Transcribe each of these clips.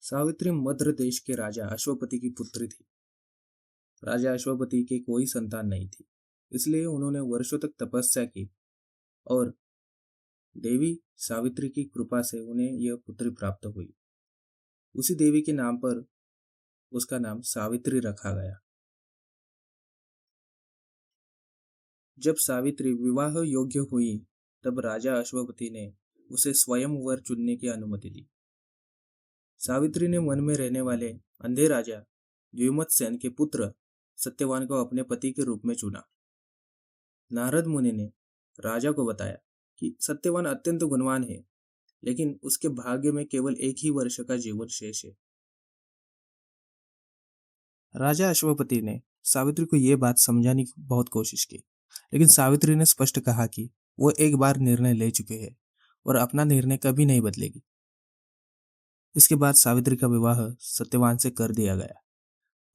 सावित्री मद्र देश के राजा अश्वपति की पुत्री थी। राजा अश्वपति के कोई संतान नहीं थी, इसलिए उन्होंने वर्षों तक तपस्या की और देवी सावित्री की कृपा से उन्हें यह पुत्री प्राप्त हुई। उसी देवी के नाम पर उसका नाम सावित्री रखा गया। जब सावित्री विवाह योग्य हुई, तब राजा अश्वपति ने उसे स्वयं वर चुनने की अनुमति दी। सावित्री ने वन में रहने वाले अंधे राजा द्युमत्सेन के पुत्र सत्यवान को अपने पति के रूप में चुना। नारद मुनि ने राजा को बताया कि सत्यवान अत्यंत गुणवान है, लेकिन उसके भाग्य में केवल 1 ही वर्ष का जीवन शेष है। राजा अश्वपति ने सावित्री को यह बात समझाने की बहुत कोशिश की, लेकिन सावित्री ने स्पष्ट कहा कि वो एक बार निर्णय ले चुके हैं और अपना निर्णय कभी नहीं बदलेगी। इसके बाद सावित्री का विवाह सत्यवान से कर दिया गया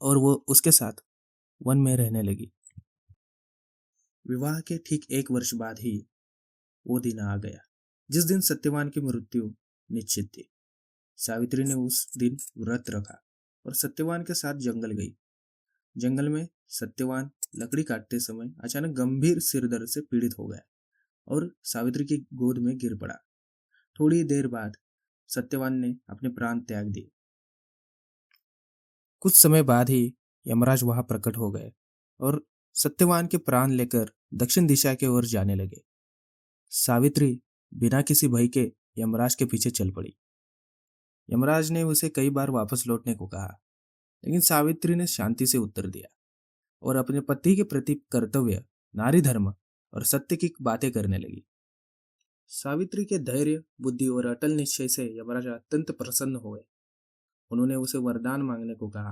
और वो उसके साथ वन में रहने लगी। विवाह के ठीक 1 वर्ष बाद ही वो दिन आ गया जिस दिन सत्यवान की मृत्यु निश्चित थी। सावित्री ने उस दिन व्रत रखा और सत्यवान के साथ जंगल गई। जंगल में सत्यवान लकड़ी काटते समय अचानक गंभीर सिर दर्द से पीड़ित हो गया और सावित्री की गोद में गिर पड़ा। थोड़ी देर बाद सत्यवान ने अपने प्राण त्याग दिए। कुछ समय बाद ही यमराज वहां प्रकट हो गए और सत्यवान के प्राण लेकर दक्षिण दिशा की ओर जाने लगे। सावित्री बिना किसी भय के यमराज के पीछे चल पड़ी। यमराज ने उसे कई बार वापस लौटने को कहा, लेकिन सावित्री ने शांति से उत्तर दिया और अपने पति के प्रति कर्तव्य, नारी धर्म और सत्य की बातें करने लगी। सावित्री के धैर्य, बुद्धि और अटल निश्चय से यमराज अत्यंत प्रसन्न हुए। उन्होंने उसे वरदान मांगने को कहा,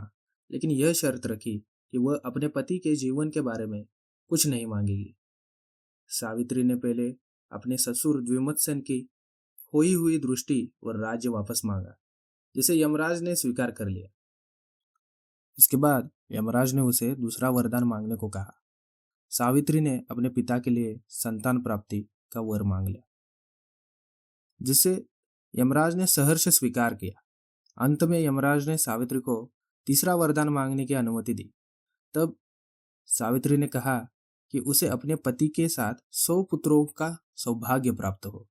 लेकिन यह शर्त रखी कि वह अपने पति के जीवन के बारे में कुछ नहीं मांगेगी। सावित्री ने पहले अपने ससुर द्युमत्सेन की खोई हुई दृष्टि और राज्य वापस मांगा, जिसे यमराज ने स्वीकार कर लिया। इसके बाद यमराज ने उसे दूसरा वरदान मांगने को कहा। सावित्री ने अपने पिता के लिए संतान प्राप्ति का वर मांग लिया, जिसे यमराज ने सहर्ष स्वीकार किया। अंत में यमराज ने सावित्री को तीसरा वरदान मांगने की अनुमति दी। तब सावित्री ने कहा कि उसे अपने पति के साथ 100 पुत्रों का सौभाग्य प्राप्त हो।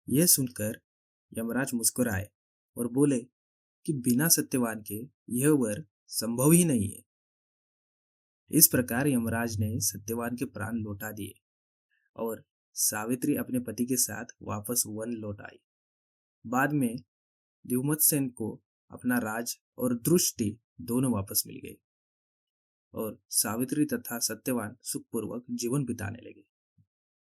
यह सुनकर यमराज मुस्कुराए और बोले कि बिना सत्यवान के यह वर संभव ही नहीं है। इस प्रकार यमराज ने सत्यवान के प्राण लौटा दिए और सावित्री अपने पति के साथ वापस वन लौट आई। बाद में द्युमत्सेन को अपना राज और दृष्टि दोनों वापस मिल गई और सावित्री तथा सत्यवान सुखपूर्वक जीवन बिताने लगे।